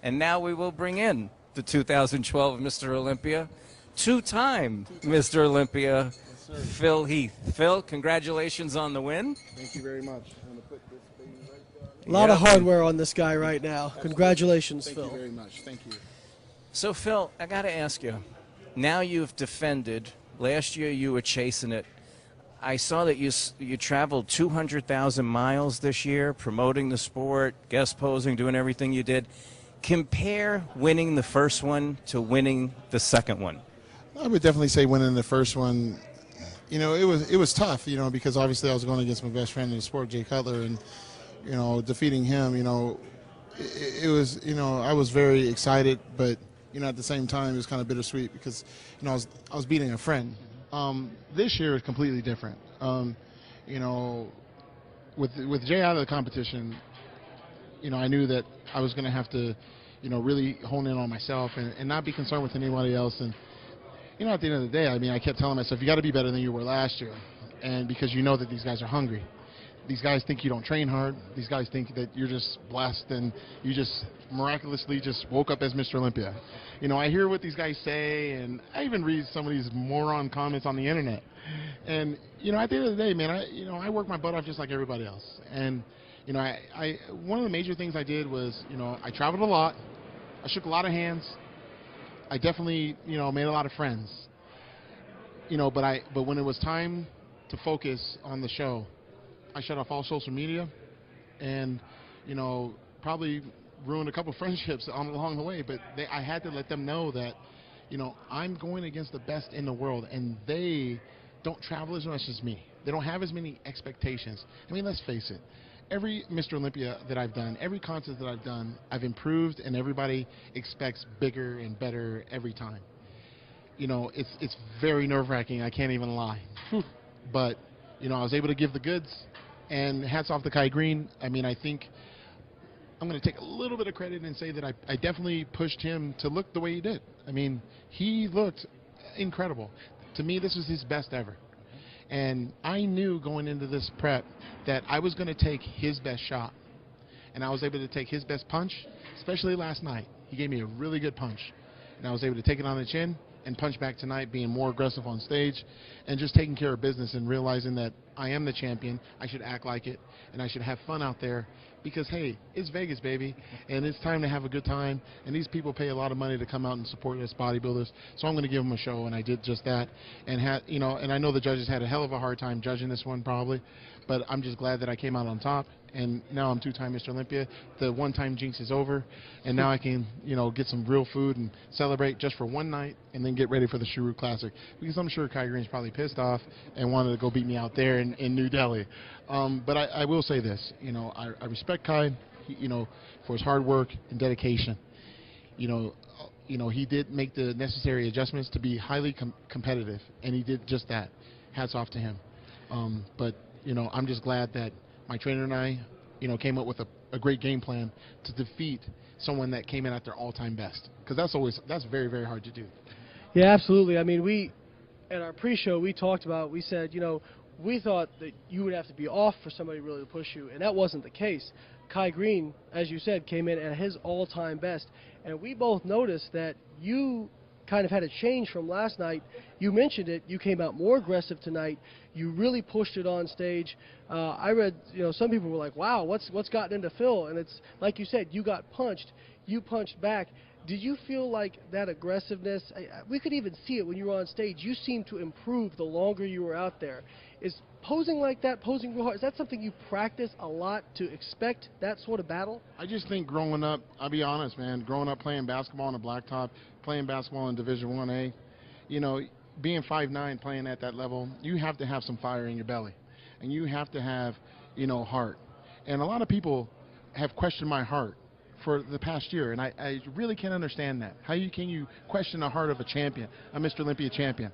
And now we will bring in the 2012 Mr. Olympia, two-time Mr. Olympia, Phil Heath. Phil, congratulations on the win. Thank you very much. I'm going to put this thing right down. A lot of hardware on this guy right now. Absolutely. Congratulations, Phil. Thank you very much. Thank you. So, Phil, I got to ask you, now you've defended. Last year you were chasing it. I saw that you traveled 200,000 miles this year, promoting the sport, guest posing, doing everything you did. Compare winning the first one to winning the second one. I would definitely say winning the first one, you know, it was tough, you know, because obviously I was going against my best friend in the sport, Jay Cutler, and, you know, defeating him, you know, it was, you know, I was very excited, but, you know, at the same time it was kind of bittersweet because, you know, I was beating a friend. This year is completely different. You know, with Jay out of the competition, you know, I knew that I was going to have to, you know, really hone in on myself and not be concerned with anybody else. And, you know, at the end of the day, I mean, I kept telling myself, you got to be better than you were last year. And because you know that these guys are hungry. These guys think you don't train hard. These guys think that you're just blessed and you just miraculously just woke up as Mr. Olympia. You know, I hear what these guys say, and I even read some of these moron comments on the internet. And, you know, at the end of the day, man, I work my butt off just like everybody else. And, you know, one of the major things I did was, you know, I traveled a lot. I shook a lot of hands. I definitely, you know, made a lot of friends. You know, but when it was time to focus on the show, I shut off all social media and, you know, probably ruined a couple friendships along the way. But I had to let them know that, you know, I'm going against the best in the world, and they don't travel as much as me. They don't have as many expectations. I mean, let's face it. Every Mr. Olympia that I've done, every contest that I've done, I've improved, and everybody expects bigger and better every time. You know, it's very nerve-wracking. I can't even lie. But, you know, I was able to give the goods. And hats off to Kai Green. I mean, I think I'm going to take a little bit of credit and say that I definitely pushed him to look the way he did. I mean, he looked incredible. To me, this was his best ever. And I knew going into this prep that I was going to take his best shot. And I was able to take his best punch, especially last night. He gave me a really good punch. And I was able to take it on the chin and punch back tonight, being more aggressive on stage and just taking care of business and realizing that I am the champion. I should act like it, and I should have fun out there because, hey, it's Vegas, baby, and it's time to have a good time. And these people pay a lot of money to come out and support us bodybuilders, so I'm going to give them a show, and I did just that. And you know, and I know the judges had a hell of a hard time judging this one probably, but I'm just glad that I came out on top. And now I'm two-time Mr. Olympia. The one-time jinx is over, and now I can, you know, get some real food and celebrate just for one night, and then get ready for the Shuru Classic. Because I'm sure Kai Green's probably pissed off and wanted to go beat me out there in New Delhi. But I will say this, you know, I respect Kai, you know, for his hard work and dedication. You know, he did make the necessary adjustments to be highly competitive, and he did just that. Hats off to him. But you know, I'm just glad that my trainer and I, you know, came up with a great game plan to defeat someone that came in at their all-time best. Because that's very, very hard to do. Yeah, absolutely. I mean, at our pre-show, we said, you know, we thought that you would have to be off for somebody really to push you, and that wasn't the case. Kai Green, as you said, came in at his all-time best, and we both noticed that you kind of had a change from last night. You mentioned it. You came out more aggressive tonight. You really pushed it on stage. I read, you know, some people were like, "Wow, what's gotten into Phil?" And it's like you said, you got punched. You punched back. Did you feel like that aggressiveness? We could even see it when you were on stage. You seemed to improve the longer you were out there. Is posing like that, posing real hard, is that something you practice a lot to expect that sort of battle? I just think growing up, I'll be honest, man, growing up playing basketball on a blacktop, playing basketball in Division 1A, you know, being 5'9", playing at that level, you have to have some fire in your belly. And you have to have, you know, heart. And a lot of people have questioned my heart for the past year, and I really can't understand that. How can you question the heart of a champion, a Mr. Olympia champion?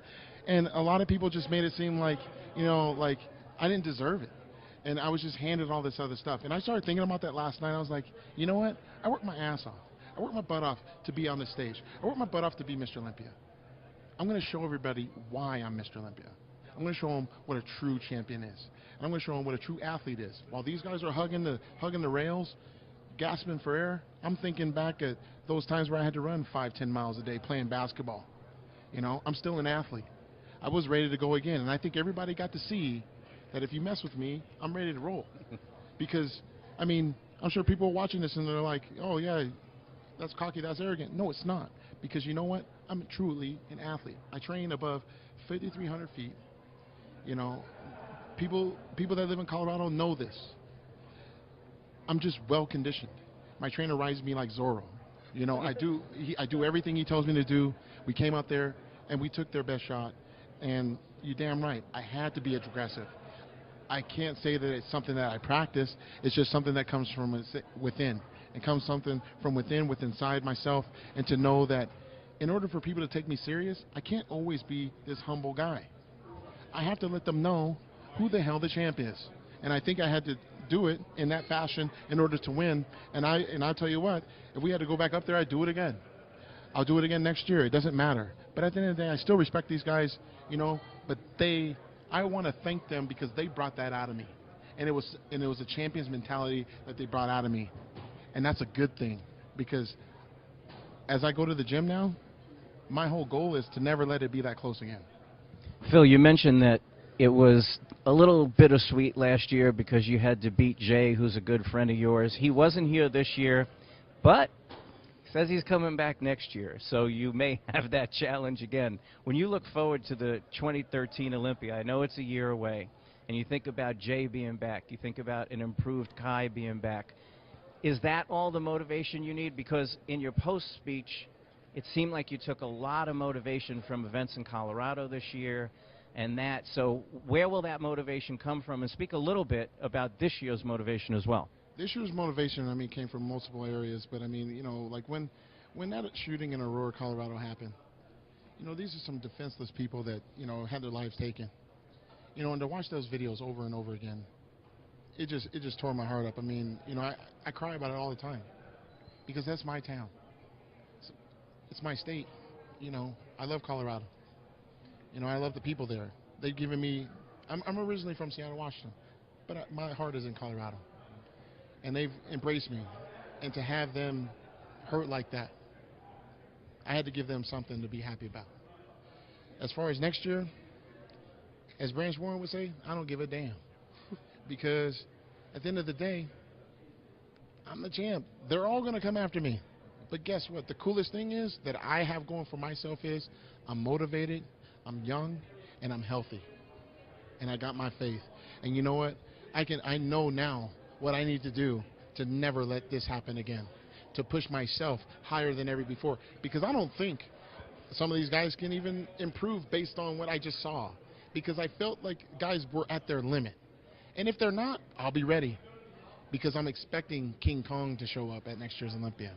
And a lot of people just made it seem like, you know, like I didn't deserve it. And I was just handed all this other stuff. And I started thinking about that last night. I was like, you know what? I worked my ass off. I worked my butt off to be on this stage. I worked my butt off to be Mr. Olympia. I'm going to show everybody why I'm Mr. Olympia. I'm going to show them what a true champion is. And I'm going to show them what a true athlete is. While these guys are hugging the rails, gasping for air, I'm thinking back at those times where I had to run 5-10 miles a day playing basketball. You know, I'm still an athlete. I was ready to go again, and I think everybody got to see that if you mess with me, I'm ready to roll. Because, I mean, I'm sure people are watching this and they're like, oh, yeah, that's cocky, that's arrogant. No, it's not. Because you know what? I'm truly an athlete. I train above 5,300 feet. You know, people that live in Colorado know this. I'm just well conditioned. My trainer rides me like Zorro. You know, I do everything he tells me to do. We came out there and we took their best shot. And you're damn right, I had to be aggressive. I can't say that it's something that I practice. It's just something that comes from within. It comes something from within inside myself, and to know that in order for people to take me serious, I can't always be this humble guy. I have to let them know who the hell the champ is. And I think I had to do it in that fashion in order to win. And I'll tell you what, if we had to go back up there, I'd do it again. I'll do it again next year. It doesn't matter. But at the end of the day, I still respect these guys, you know, but I want to thank them because they brought that out of me. And it was a champion's mentality that they brought out of me. And that's a good thing, because as I go to the gym now, my whole goal is to never let it be that close again. Phil, you mentioned that it was a little bittersweet last year because you had to beat Jay, who's a good friend of yours. He wasn't here this year, but says he's coming back next year, so you may have that challenge again. When you look forward to the 2013 Olympia, I know it's a year away, and you think about Jay being back, you think about an improved Kai being back. Is that all the motivation you need? Because in your post speech, it seemed like you took a lot of motivation from events in Colorado this year, and that. So where will that motivation come from? And speak a little bit about this year's motivation as well. This year's motivation, I mean, came from multiple areas, but I mean, you know, like when that shooting in Aurora, Colorado happened, you know, these are some defenseless people that, you know, had their lives taken. You know, and to watch those videos over and over again, it just tore my heart up. I mean, you know, I cry about it all the time because that's my town. It's my state. You know, I love Colorado. You know, I love the people there. They've given me, I'm originally from Seattle, Washington, but my heart is in Colorado. And they've embraced me. And to have them hurt like that, I had to give them something to be happy about. As far as next year, as Branch Warren would say, I don't give a damn. Because at the end of the day, I'm the champ. They're all going to come after me. But guess what? The coolest thing is that I have going for myself is I'm motivated, I'm young, and I'm healthy. And I got my faith. And you know what? I know now what I need to do to never let this happen again, to push myself higher than ever before. Because I don't think some of these guys can even improve based on what I just saw. Because I felt like guys were at their limit. And if they're not, I'll be ready. Because I'm expecting King Kong to show up at next year's Olympia.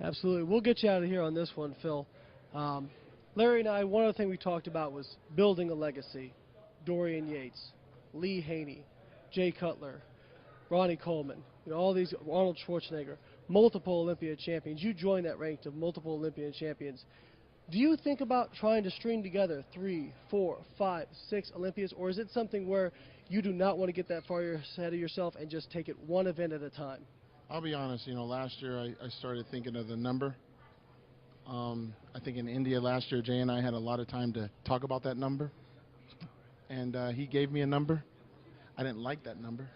Absolutely. We'll get you out of here on this one, Phil. Larry and I, one other thing we talked about was building a legacy. Dorian Yates, Lee Haney, Jay Cutler, Ronnie Coleman, you know, all these, Arnold Schwarzenegger, multiple Olympia champions. You joined that rank of multiple Olympian champions. Do you think about trying to string together 3, 4, 5, 6 Olympias, or is it something where you do not want to get that far ahead of yourself and just take it one event at a time? I'll be honest, you know, last year I started thinking of the number. I think in India last year, Jay and I had a lot of time to talk about that number. And he gave me a number. I didn't like that number,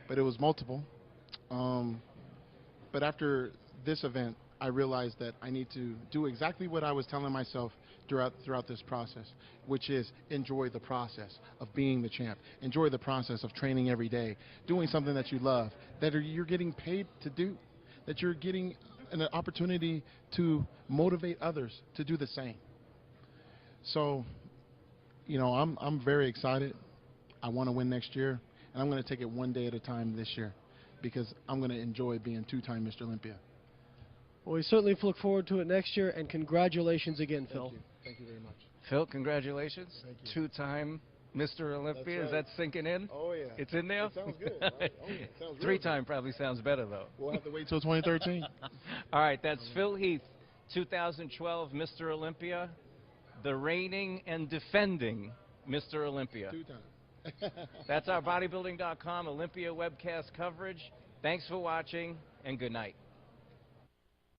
but it was multiple. But after this event, I realized that I need to do exactly what I was telling myself throughout this process, which is enjoy the process of being the champ. Enjoy the process of training every day, doing something that you love, that you're getting paid to do, that you're getting an opportunity to motivate others to do the same. So, you know, I'm very excited. I want to win next year, and I'm going to take it one day at a time this year because I'm going to enjoy being two-time Mr. Olympia. Well, we certainly look forward to it next year, and congratulations again, Phil. Thank you. Thank you very much. Phil, congratulations. Thank you. Two-time Mr. Olympia. Right. Is that sinking in? Oh, yeah. It's in there? It sounds good. Right? Oh, yeah. It sounds Three-time probably sounds better, though. We'll have to wait till 2013. All right, that's Phil Heath, 2012 Mr. Olympia, the reigning and defending Mr. Olympia. Two times. That's our bodybuilding.com Olympia webcast coverage. Thanks for watching, and good night.